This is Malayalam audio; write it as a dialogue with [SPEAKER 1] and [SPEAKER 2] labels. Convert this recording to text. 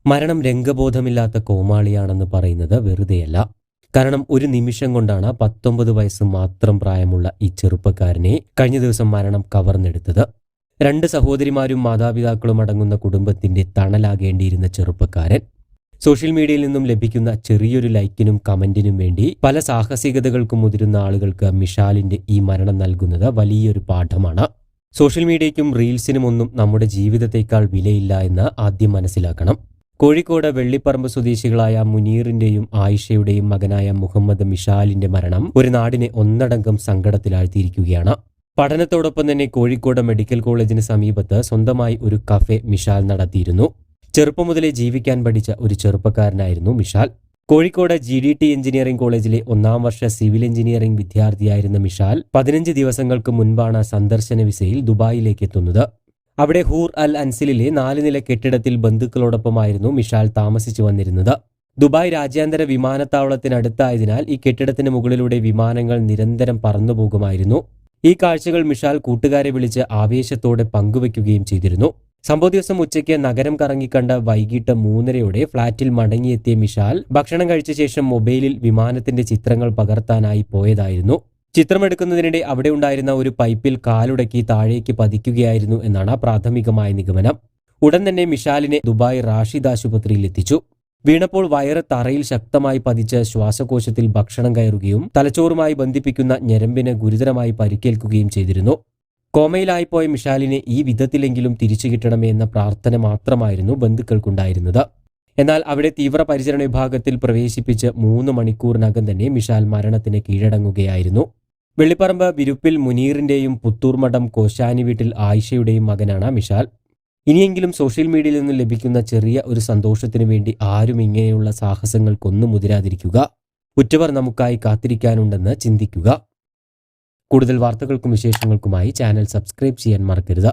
[SPEAKER 1] മരണം രംഗബോധമില്ലാത്ത കോമാളിയാണെന്ന് പറയുന്നത് വെറുതെയല്ല. കാരണം ഒരു നിമിഷം കൊണ്ടാണ് 19 വയസ്സ് മാത്രം പ്രായമുള്ള ഈ ചെറുപ്പക്കാരനെ കഴിഞ്ഞ ദിവസം മരണം കവർന്നെടുത്തത്. 2 സഹോദരിമാരും മാതാപിതാക്കളും അടങ്ങുന്ന കുടുംബത്തിന്റെ തണലാകേണ്ടിയിരുന്ന ചെറുപ്പക്കാരൻ സോഷ്യൽ മീഡിയയിൽ നിന്നും ലഭിക്കുന്ന ചെറിയൊരു ലൈക്കിനും കമന്റിനും വേണ്ടി പല സാഹസികതകൾക്കും മുതിരുന്ന ആളുകൾക്ക് മിഷാലിന്റെ ഈ മരണം നൽകുന്നത് വലിയൊരു പാഠമാണ്. സോഷ്യൽ മീഡിയയ്ക്കും റീൽസിനും ഒന്നും നമ്മുടെ ജീവിതത്തേക്കാൾ വിലയില്ല എന്ന് ആദ്യം മനസ്സിലാക്കണം. കോഴിക്കോട് വെള്ളിപ്പറമ്പ് സ്വദേശികളായ മുനീറിന്റെയും ആയിഷയുടെയും മകനായ മുഹമ്മദ് മിഷാലിന്റെ മരണം ഒരു നാടിനെ ഒന്നടങ്കം സങ്കടത്തിലാഴ്ത്തിയിരിക്കുകയാണ്. പഠനത്തോടൊപ്പം തന്നെ കോഴിക്കോട് മെഡിക്കൽ കോളേജിന് സമീപത്ത് സ്വന്തമായി ഒരു കഫേ മിഷാൽ നടത്തിയിരുന്നു. ചെറുപ്പം മുതലേ ജീവിക്കാൻ പഠിച്ച ഒരു ചെറുപ്പക്കാരനായിരുന്നു മിഷാൽ. കോഴിക്കോട് GDT എഞ്ചിനീയറിംഗ് കോളേജിലെ 1ാം വർഷ സിവിൽ എഞ്ചിനീയറിംഗ് വിദ്യാർത്ഥിയായിരുന്ന മിഷാൽ 15 ദിവസങ്ങൾക്ക് മുൻപാണ് സന്ദർശന വിസയിൽ ദുബായിലേക്ക് എത്തുന്നത്. അവിടെ ഹൂർ അൽ അൻസിലിലെ 4 നില കെട്ടിടത്തിൽ ബന്ധുക്കളോടൊപ്പമായിരുന്നു മിഷാൽ താമസിച്ചു വന്നിരുന്നത്. ദുബായ് രാജ്യാന്തര വിമാനത്താവളത്തിനടുത്തായതിനാൽ ഈ കെട്ടിടത്തിന് മുകളിലൂടെ വിമാനങ്ങൾ നിരന്തരം പറന്നുപോകുമായിരുന്നു. ഈ കാഴ്ചകൾ മിഷാൽ കൂട്ടുകാരെ വിളിച്ച് ആവേശത്തോടെ പങ്കുവയ്ക്കുകയും ചെയ്തിരുന്നു. സംഭവ ദിവസം ഉച്ചയ്ക്ക് നഗരം കറങ്ങിക്കണ്ട വൈകിട്ട് 3:30 ഫ്ളാറ്റിൽ മടങ്ങിയെത്തിയ മിഷാൽ ഭക്ഷണം കഴിച്ച ശേഷം മൊബൈലിൽ വിമാനത്തിന്റെ ചിത്രങ്ങൾ പകർത്താനായി പോയതായിരുന്നു. ചിത്രമെടുക്കുന്നതിനിടെ അവിടെ ഉണ്ടായിരുന്ന ഒരു പൈപ്പിൽ കാലുടക്കി താഴേക്ക് പതിക്കുകയായിരുന്നു എന്നാണ് പ്രാഥമികമായ നിഗമനം. ഉടൻ തന്നെ മിഷാലിനെ ദുബായ് റാഷിദ് ആശുപത്രിയിൽ എത്തിച്ചു. വീണപ്പോൾ വയറ് തറയിൽ ശക്തമായി പതിച്ച് ശ്വാസകോശത്തിൽ ഭക്ഷണം കയറുകയും തലച്ചോറുമായി ബന്ധിപ്പിക്കുന്ന ഞരമ്പിന് ഗുരുതരമായി പരിക്കേൽക്കുകയും ചെയ്തിരുന്നു. കോമയിലായിപ്പോയ മിഷാലിനെ ഈ വിധത്തിലെങ്കിലും തിരിച്ചു കിട്ടണമേ എന്ന പ്രാർത്ഥന മാത്രമായിരുന്നു ബന്ധുക്കൾക്കുണ്ടായിരുന്നത്. എന്നാൽ അവിടെ തീവ്രപരിചരണ വിഭാഗത്തിൽ പ്രവേശിപ്പിച്ച് 3 മണിക്കൂറിനകം തന്നെ മിഷാൽ മരണത്തിന് കീഴടങ്ങുകയായിരുന്നു. വെള്ളിപ്പറമ്പ് വിരുപ്പിൽ മുനീറിന്റെയും പുത്തൂർമഠം കോശാനി വീട്ടിൽ ആയിഷയുടെയും മകനാണ് മിഷാൽ. ഇനിയെങ്കിലും സോഷ്യൽ മീഡിയയിൽ നിന്ന് ലഭിക്കുന്ന ചെറിയ ഒരു സന്തോഷത്തിനു വേണ്ടി ആരും ഇങ്ങനെയുള്ള സാഹസങ്ങൾക്കൊന്നും മുതിരാതിരിക്കുക. ഉറ്റവർ നമുക്കായി കാത്തിരിക്കാനുണ്ടെന്ന് ചിന്തിക്കുക. കൂടുതൽ വാർത്തകൾക്കും വിശേഷങ്ങൾക്കുമായി ചാനൽ സബ്സ്ക്രൈബ് ചെയ്യാൻ മറക്കരുത്.